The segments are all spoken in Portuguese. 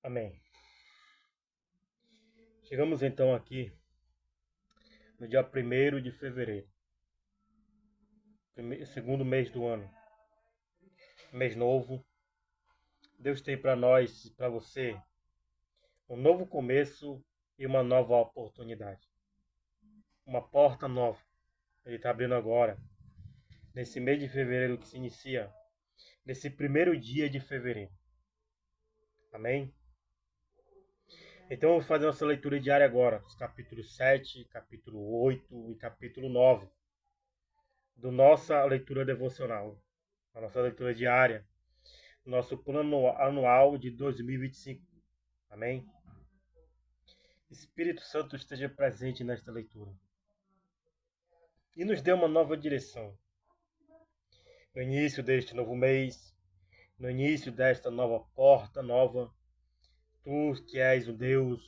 Amém. Chegamos então aqui no dia 1º de fevereiro, segundo mês do ano, mês novo. Deus tem para nós e para você um novo começo e uma nova oportunidade. Uma porta nova. Ele está abrindo agora, nesse mês de fevereiro que se inicia, nesse primeiro dia de fevereiro. Amém? Então vamos fazer nossa leitura diária agora, os capítulos 7, capítulo 8 e capítulo 9, do nossa leitura devocional, a nossa leitura diária, nosso plano anual de 2025. Amém? Espírito Santo esteja presente nesta leitura e nos dê uma nova direção. No início deste novo mês, no início desta nova porta nova, tu que és o Deus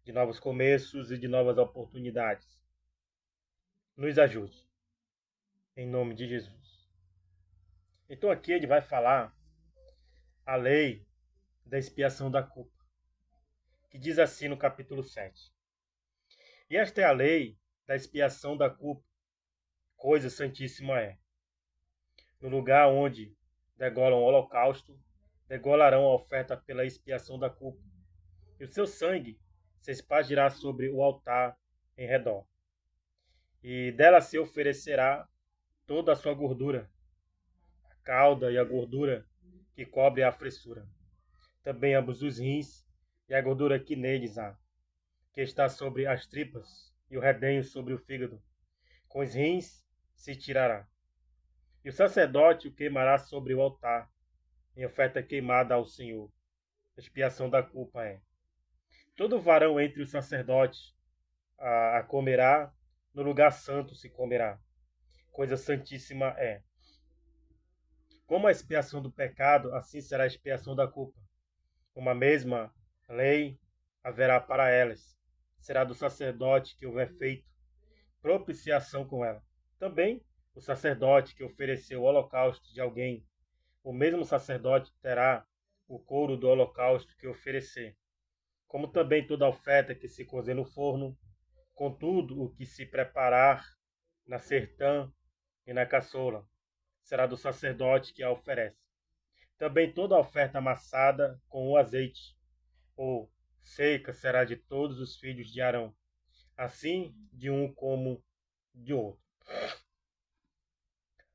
de novos começos e de novas oportunidades, nos ajude. Em nome de Jesus. Então aqui ele vai falar a lei da expiação da culpa, que diz assim no capítulo 7. E esta é a lei da expiação da culpa, coisa santíssima é. No lugar onde degolam o holocausto, degolarão a oferta pela expiação da culpa, e o seu sangue se espargirá sobre o altar em redor. E dela se oferecerá toda a sua gordura, a cauda e a gordura que cobre a fressura, também ambos os rins e a gordura que neles há, que está sobre as tripas, e o redenho sobre o fígado. Com os rins se tirará. E o sacerdote o queimará sobre o altar, em oferta queimada ao Senhor. A expiação da culpa é. Todo varão entre os sacerdotes a comerá, no lugar santo se comerá. Coisa santíssima é. Como a expiação do pecado, assim será a expiação da culpa. Uma mesma lei haverá para elas. Será do sacerdote que houver feito propiciação com ela. Também o sacerdote que ofereceu o holocausto de alguém, o mesmo sacerdote terá o couro do holocausto que oferecer, como também toda oferta que se cozer no forno, contudo o que se preparar na sertã e na caçoula, será do sacerdote que a oferece. Também toda oferta amassada com o azeite, ou seca, será de todos os filhos de Arão, assim de um como de outro.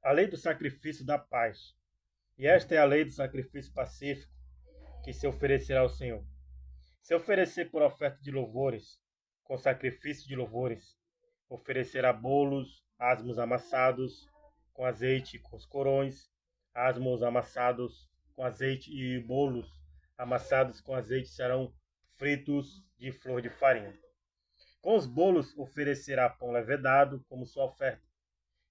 A lei do sacrifício da paz. E esta é a lei do sacrifício pacífico que se oferecerá ao Senhor. Se oferecer por oferta de louvores, com sacrifício de louvores, oferecerá bolos, asmos amassados com azeite, com os corões, asmos amassados com azeite e bolos amassados com azeite serão fritos de flor de farinha. Com os bolos oferecerá pão levedado como sua oferta,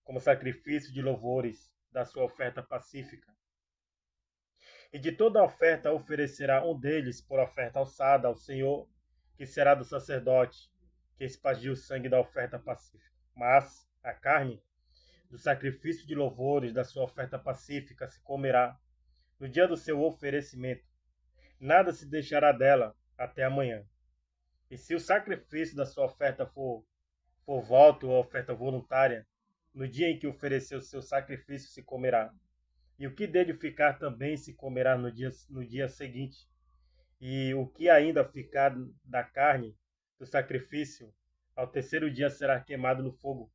como sacrifício de louvores da sua oferta pacífica. E de toda a oferta oferecerá um deles por oferta alçada ao Senhor, que será do sacerdote, que espargiu o sangue da oferta pacífica. Mas a carne do sacrifício de louvores da sua oferta pacífica se comerá no dia do seu oferecimento. Nada se deixará dela até amanhã. E se o sacrifício da sua oferta for voto ou oferta voluntária, no dia em que ofereceu o seu sacrifício se comerá. E o que dele ficar também se comerá no dia seguinte. E o que ainda ficar da carne do sacrifício, ao terceiro dia será queimado no fogo.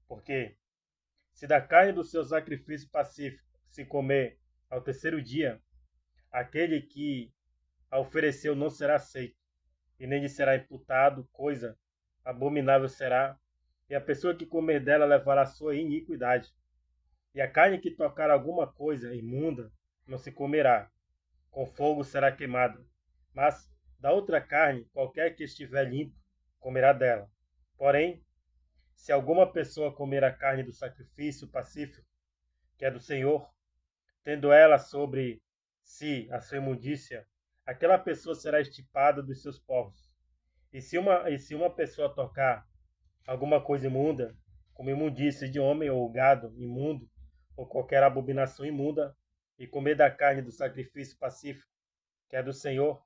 Porque se da carne do seu sacrifício pacífico se comer ao terceiro dia, aquele que a ofereceu não será aceito, e nem lhe será imputado coisa abominável será, e a pessoa que comer dela levará a sua iniquidade. E a carne que tocar alguma coisa imunda não se comerá, com fogo será queimada. Mas da outra carne, qualquer que estiver limpo, comerá dela. Porém, se alguma pessoa comer a carne do sacrifício pacífico, que é do Senhor, tendo ela sobre si a sua imundícia, aquela pessoa será extirpada dos seus povos. E se uma pessoa tocar alguma coisa imunda, como imundícia de homem ou gado imundo, ou qualquer abominação imunda, e comer da carne do sacrifício pacífico, que é do Senhor,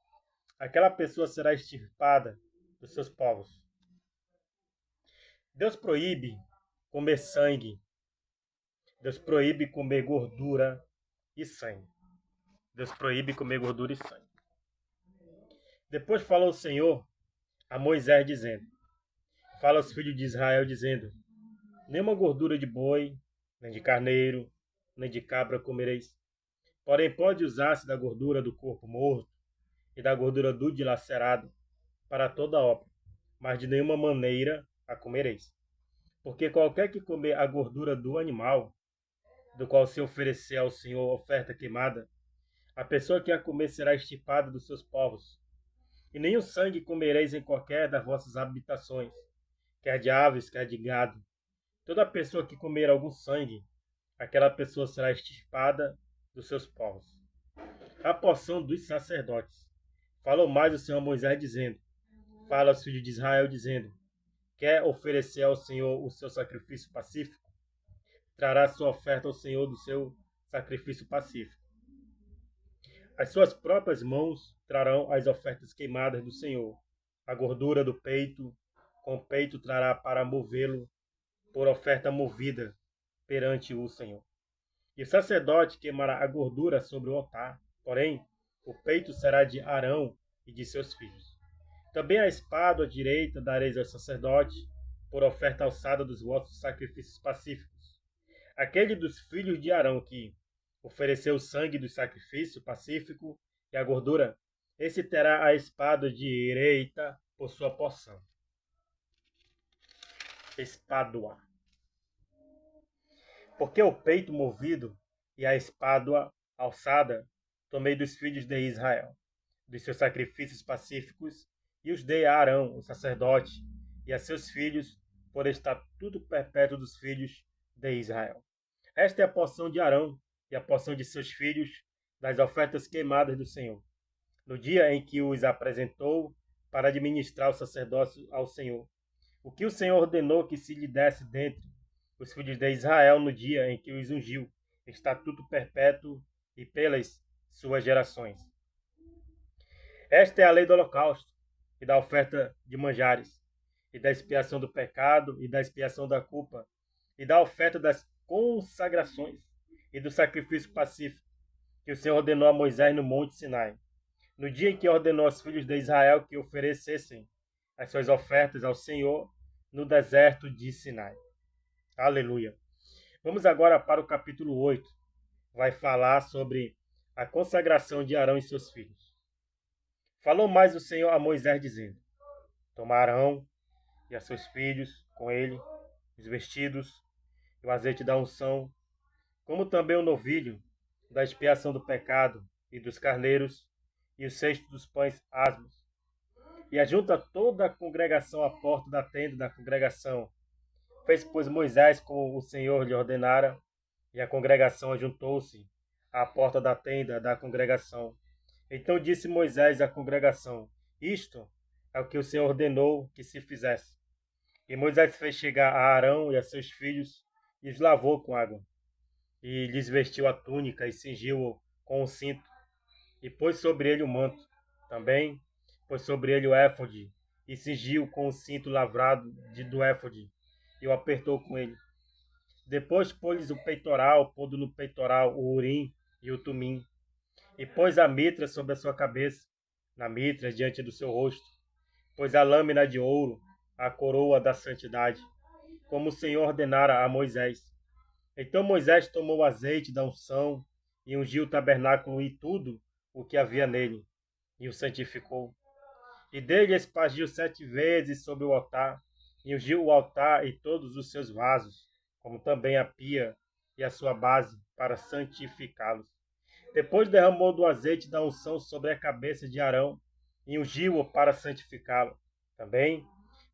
aquela pessoa será extirpada dos seus povos. Deus proíbe comer sangue. Deus proíbe comer gordura e sangue. Deus proíbe comer gordura e sangue. Depois falou o Senhor a Moisés, dizendo: fala aos filhos de Israel, dizendo: nenhuma gordura de boi, nem de carneiro, nem de cabra comereis. Porém, pode usar-se da gordura do corpo morto e da gordura do dilacerado para toda obra, mas de nenhuma maneira a comereis. Porque qualquer que comer a gordura do animal, do qual se oferecer ao Senhor oferta queimada, a pessoa que a comer será extirpada dos seus povos. E nenhum sangue comereis em qualquer das vossas habitações, quer de aves, quer de gado. Toda pessoa que comer algum sangue, aquela pessoa será extirpada dos seus povos. A porção dos sacerdotes. Falou mais o Senhor a Moisés, dizendo: fala aos filhos de Israel, dizendo: quer oferecer ao Senhor o seu sacrifício pacífico? Trará sua oferta ao Senhor do seu sacrifício pacífico. As suas próprias mãos trarão as ofertas queimadas do Senhor. A gordura do peito, com o peito trará para movê-lo por oferta movida perante o Senhor. E o sacerdote queimará a gordura sobre o altar, porém, o peito será de Arão e de seus filhos. Também a espada à direita dareis ao sacerdote, por oferta alçada dos vossos sacrifícios pacíficos. Aquele dos filhos de Arão que ofereceu o sangue do sacrifício pacífico e a gordura, esse terá a espada direita por sua porção. Espádua. Porque o peito movido e a espádua alçada tomei dos filhos de Israel, dos seus sacrifícios pacíficos, e os dei a Arão, o sacerdote, e a seus filhos, por estatuto perpétuo dos filhos de Israel. Esta é a porção de Arão e a porção de seus filhos das ofertas queimadas do Senhor, no dia em que os apresentou para administrar o sacerdócio ao Senhor. O que o Senhor ordenou que se lhe desse dentre os filhos de Israel no dia em que os ungiu, estatuto perpétuo e pelas suas gerações. Esta é a lei do holocausto e da oferta de manjares, e da expiação do pecado e da expiação da culpa, e da oferta das consagrações e do sacrifício pacífico, que o Senhor ordenou a Moisés no monte Sinai, no dia em que ordenou aos filhos de Israel que oferecessem as suas ofertas ao Senhor no deserto de Sinai. Aleluia. Vamos agora para o capítulo 8. Vai falar sobre a consagração de Arão e seus filhos. Falou mais o Senhor a Moisés, dizendo: toma Arão e a seus filhos com ele, os vestidos e o azeite da unção, como também o novilho da expiação do pecado e dos carneiros e o cesto dos pães asmos. E ajunta toda a congregação à porta da tenda da congregação. Fez, pois, Moisés como o Senhor lhe ordenara, e a congregação ajuntou-se à porta da tenda da congregação. Então disse Moisés à congregação: isto é o que o Senhor ordenou que se fizesse. E Moisés fez chegar a Arão e a seus filhos, e os lavou com água. E lhes vestiu a túnica e cingiu-o com o cinto, e pôs sobre ele o manto. Também pôs sobre ele o éfode, e cingiu com o cinto lavrado do éfode, e o apertou com ele. Depois pôs-lhes o peitoral, pondo no peitoral o urim e o tumim, e pôs a mitra sobre a sua cabeça, na mitra diante do seu rosto, pôs a lâmina de ouro, a coroa da santidade, como o Senhor ordenara a Moisés. Então Moisés tomou o azeite da unção e ungiu o tabernáculo e tudo o que havia nele, e o santificou. E dele espargiu 7 vezes sobre o altar, e ungiu o altar e todos os seus vasos, como também a pia e a sua base, para santificá-los. Depois derramou do azeite da unção sobre a cabeça de Arão, e ungiu-o para santificá-lo. Também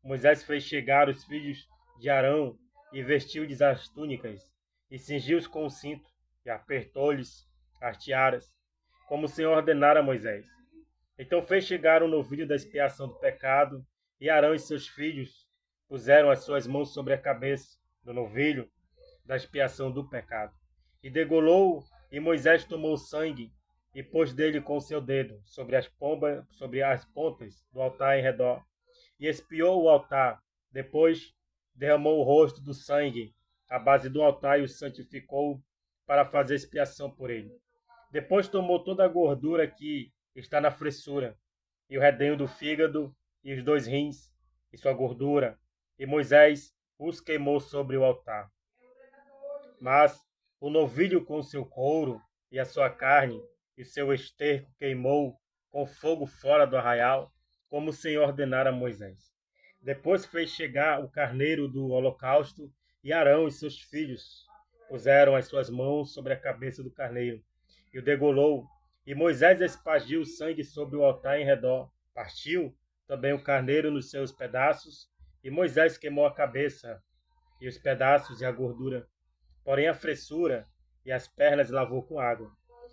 Moisés fez chegar os filhos de Arão, e vestiu-lhes as túnicas, e cingiu-os com o cinto, e apertou-lhes as tiaras, como o Senhor ordenara a Moisés. Então fez chegar o novilho da expiação do pecado, e Arão e seus filhos puseram as suas mãos sobre a cabeça do novilho da expiação do pecado. E degolou, e Moisés tomou o sangue, e pôs dele com o seu dedo sobre as pontas do altar em redor, e espiou o altar. Depois derramou o rosto do sangue à base do altar e o santificou para fazer expiação por ele. Depois tomou toda a gordura que está na fressura, e o redenho do fígado, e os 2 rins, e sua gordura, e Moisés os queimou sobre o altar. Mas o novilho com seu couro, e a sua carne, e seu esterco queimou com fogo fora do arraial, como o Senhor ordenara a Moisés. Depois fez chegar o carneiro do holocausto, e Arão e seus filhos puseram as suas mãos sobre a cabeça do carneiro, e o degolou, e Moisés espargiu o sangue sobre o altar em redor. Partiu também o carneiro nos seus pedaços, e Moisés queimou a cabeça, e os pedaços e a gordura. Porém a fressura e as pernas lavou com água.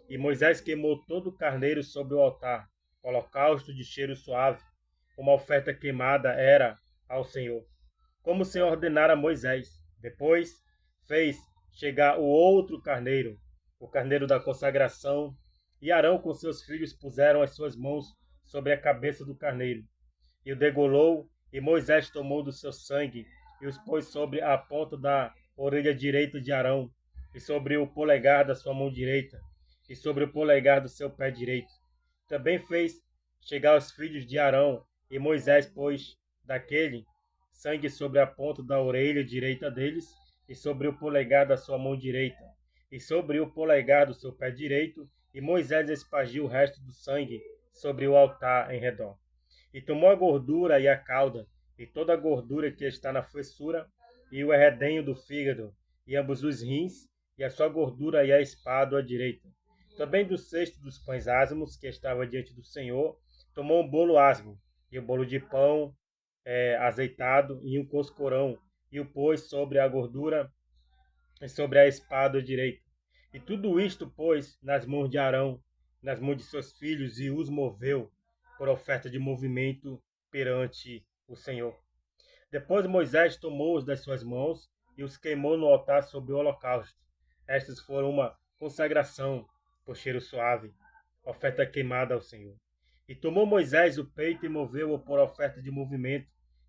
E Moisés queimou todo o carneiro sobre o altar, holocausto de cheiro suave, uma oferta queimada era ao Senhor, como o Senhor ordenara a Moisés. Depois fez chegar o outro carneiro, o carneiro da consagração, e Arão com seus filhos puseram as suas mãos sobre a cabeça do carneiro, e o degolou, e Moisés tomou do seu sangue, e os pôs sobre a ponta da orelha direita de Arão, e sobre o polegar da sua mão direita, e sobre o polegar do seu pé direito. Também fez chegar os filhos de Arão, e Moisés pôs daquele sangue sobre a ponta da orelha direita deles, e sobre o polegar da sua mão direita, e sobre o polegar do seu pé direito, e Moisés espargiu o resto do sangue sobre o altar em redor. E tomou a gordura e a cauda, e toda a gordura que está na fessura, e o redenho do fígado, e ambos os rins, e a sua gordura e a espada à direita. Também do cesto dos pães asmos, que estava diante do Senhor, tomou um bolo asmo, e o bolo de pão azeitado, e um coscorão, e o pôs sobre a gordura e sobre a espada à direita. E tudo isto pôs nas mãos de Arão, nas mãos de seus filhos, e os moveu por oferta de movimento perante o Senhor. Depois Moisés tomou-os das suas mãos e os queimou no altar sobre o holocausto. Estas foram uma consagração por cheiro suave, oferta queimada ao Senhor. E tomou Moisés o peito e moveu-o por oferta de movimento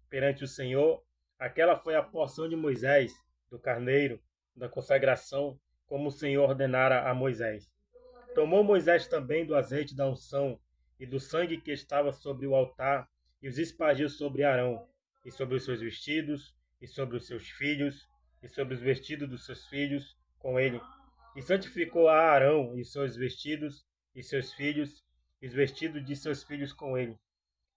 perante o Senhor. Aquela foi a porção de Moisés, do carneiro, da consagração, como o Senhor ordenara a Moisés. Tomou Moisés também do azeite da unção e do sangue que estava sobre o altar, e os espargiu sobre Arão, e sobre os seus vestidos, e sobre os seus filhos, e sobre os vestidos dos seus filhos com ele. E santificou a Arão e seus vestidos, e seus filhos, e os vestidos de seus filhos com ele.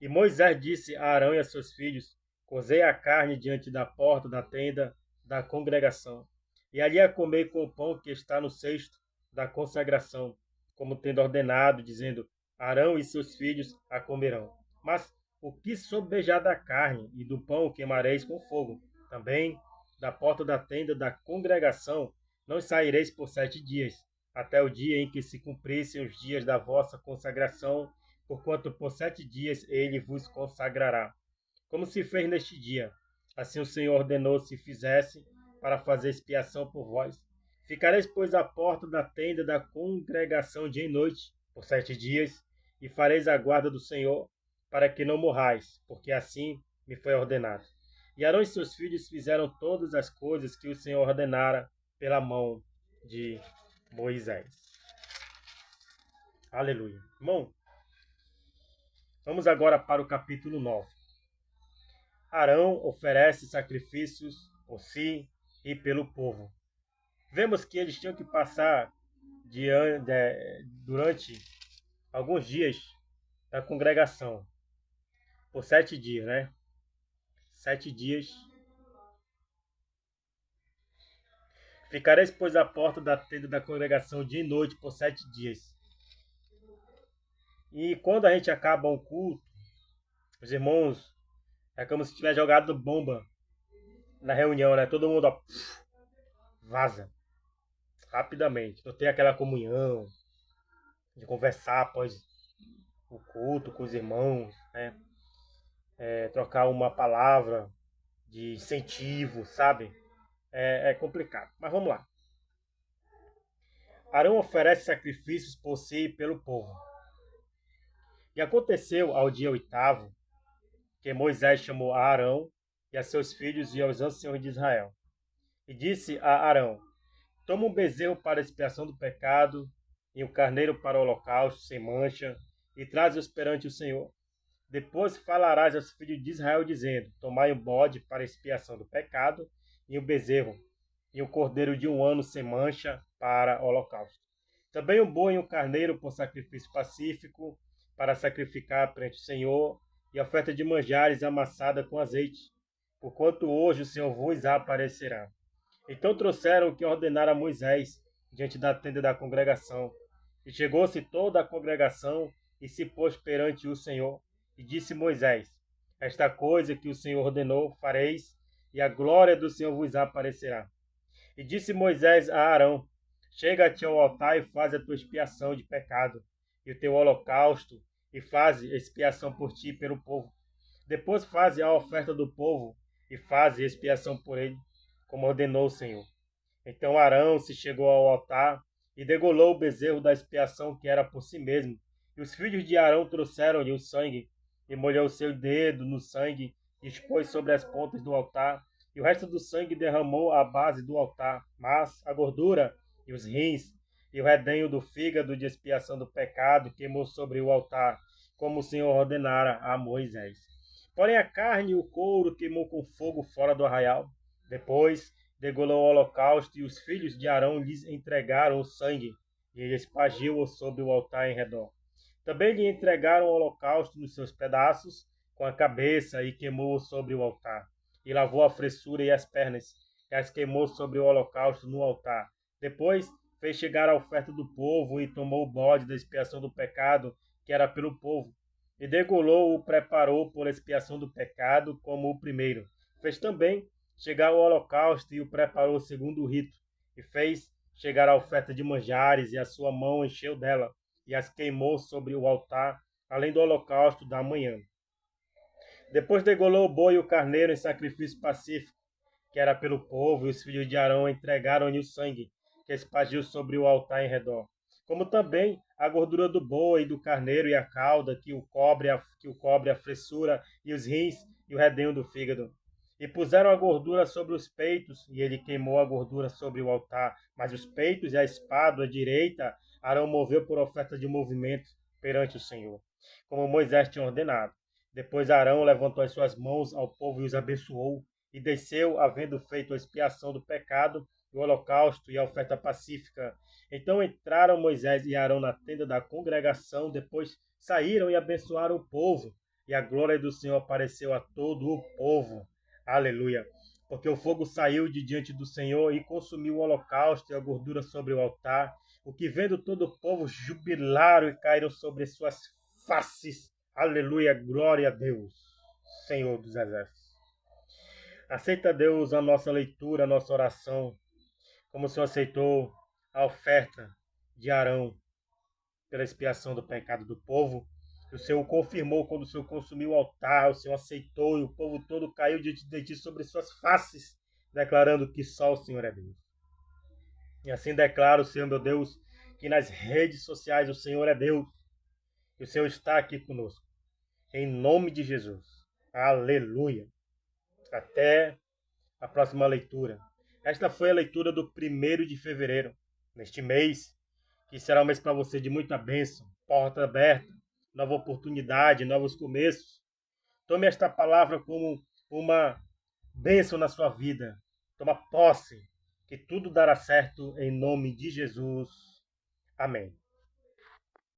E Moisés disse a Arão e a seus filhos: cozei a carne diante da porta da tenda da congregação, e ali a comei com o pão que está no cesto da consagração, como tendo ordenado, dizendo: Arão e seus filhos a comerão. Mas o que sobejar da carne e do pão queimareis com fogo. Também da porta da tenda da congregação não saireis por 7 dias, até o dia em que se cumprissem os dias da vossa consagração, porquanto por 7 dias ele vos consagrará, como se fez neste dia. Assim o Senhor ordenou se fizesse, para fazer expiação por vós. Ficareis, pois, à porta da tenda da congregação dia e noite, por 7 dias, e fareis a guarda do Senhor, para que não morrais, porque assim me foi ordenado. E Arão e seus filhos fizeram todas as coisas que o Senhor ordenara pela mão de Moisés. Aleluia. Irmão, vamos agora para o capítulo 9. Arão oferece sacrifícios por si e pelo povo. Vemos que eles tinham que passar durante alguns dias da congregação, por 7 dias, né? 7 dias. Ficareis, pois, à porta da tenda da congregação dia e noite por 7 dias. E quando a gente acaba um culto, os irmãos, é como se tivesse jogado bomba na reunião, né? Todo mundo, ó, vaza rapidamente. Não tem aquela comunhão de conversar após o culto com os irmãos, né? Trocar uma palavra de incentivo, sabe? É complicado. Mas vamos lá. Arão oferece sacrifícios por si e pelo povo. E aconteceu ao dia 8º que Moisés chamou a Arão e a seus filhos e aos anciãos de Israel. E disse a Arão: toma um bezerro para a expiação do pecado e um carneiro para o holocausto sem mancha e traze-os perante o Senhor. Depois falarás aos filhos de Israel, dizendo: tomai um bode para a expiação do pecado, e um bezerro, e um cordeiro de 1 ano sem mancha para o holocausto. Também um boi e um carneiro por sacrifício pacífico, para sacrificar perante o Senhor, e oferta de manjares amassada com azeite, porquanto hoje o Senhor vos aparecerá. Então trouxeram o que ordenara Moisés diante da tenda da congregação. E chegou-se toda a congregação e se pôs perante o Senhor. E disse Moisés: esta coisa que o Senhor ordenou fareis, e a glória do Senhor vos aparecerá. E disse Moisés a Arão: chega-te ao altar e faz a tua expiação de pecado, e o teu holocausto, e faze expiação por ti e pelo povo. Depois faze a oferta do povo, e faze expiação por ele, como ordenou o Senhor. Então Arão se chegou ao altar e degolou o bezerro da expiação que era por si mesmo. E os filhos de Arão trouxeram-lhe o sangue, e molhou o seu dedo no sangue, e expôs sobre as pontas do altar. E o resto do sangue derramou à base do altar, mas a gordura e os rins e o redenho do fígado de expiação do pecado queimou sobre o altar, como o Senhor ordenara a Moisés. Porém a carne e o couro queimou com fogo fora do arraial. Depois degolou o holocausto, e os filhos de Arão lhes entregaram o sangue, e ele espargiu-o sobre o altar em redor. Também lhe entregaram o holocausto nos seus pedaços, com a cabeça, e queimou-o sobre o altar. E lavou a fressura e as pernas, e as queimou sobre o holocausto no altar. Depois fez chegar a oferta do povo, e tomou o bode da expiação do pecado, que era pelo povo. E degolou-o, preparou por expiação do pecado, como o primeiro. Fez também chegar o holocausto, e o preparou segundo o rito. E fez chegar a oferta de manjares, e a sua mão encheu dela, e as queimou sobre o altar, além do holocausto da manhã. Depois degolou o boi e o carneiro em sacrifício pacífico, que era pelo povo, e os filhos de Arão entregaram-lhe o sangue, que espargiu sobre o altar em redor. Como também a gordura do boi e do carneiro e a cauda, que o cobre a fressura, e os rins e o redenho do fígado. E puseram a gordura sobre os peitos, e ele queimou a gordura sobre o altar. Mas os peitos e a espada à direita, Arão moveu por oferta de movimento perante o Senhor, como Moisés tinha ordenado. Depois Arão levantou as suas mãos ao povo e os abençoou, e desceu, havendo feito a expiação do pecado, o holocausto e a oferta pacífica. Então entraram Moisés e Arão na tenda da congregação, depois saíram e abençoaram o povo, e a glória do Senhor apareceu a todo o povo. Aleluia! Porque o fogo saiu de diante do Senhor e consumiu o holocausto e a gordura sobre o altar, o que vendo todo o povo jubilaram e caíram sobre suas faces. Aleluia! Glória a Deus, Senhor dos Exércitos. Aceita, Deus, a nossa leitura, a nossa oração, como o Senhor aceitou a oferta de Arão pela expiação do pecado do povo. O Senhor confirmou quando o Senhor consumiu o altar, o Senhor aceitou, e o povo todo caiu diante de ti sobre suas faces, declarando que só o Senhor é Deus. E assim declaro, Senhor meu Deus, que nas redes sociais o Senhor é Deus, e o Senhor está aqui conosco. Em nome de Jesus. Aleluia. Até a próxima leitura. Esta foi a leitura do 1º de fevereiro, neste mês, que será um mês para você de muita bênção, porta aberta, nova oportunidade, novos começos. Tome esta palavra como uma bênção na sua vida. Toma posse, que tudo dará certo em nome de Jesus. Amém.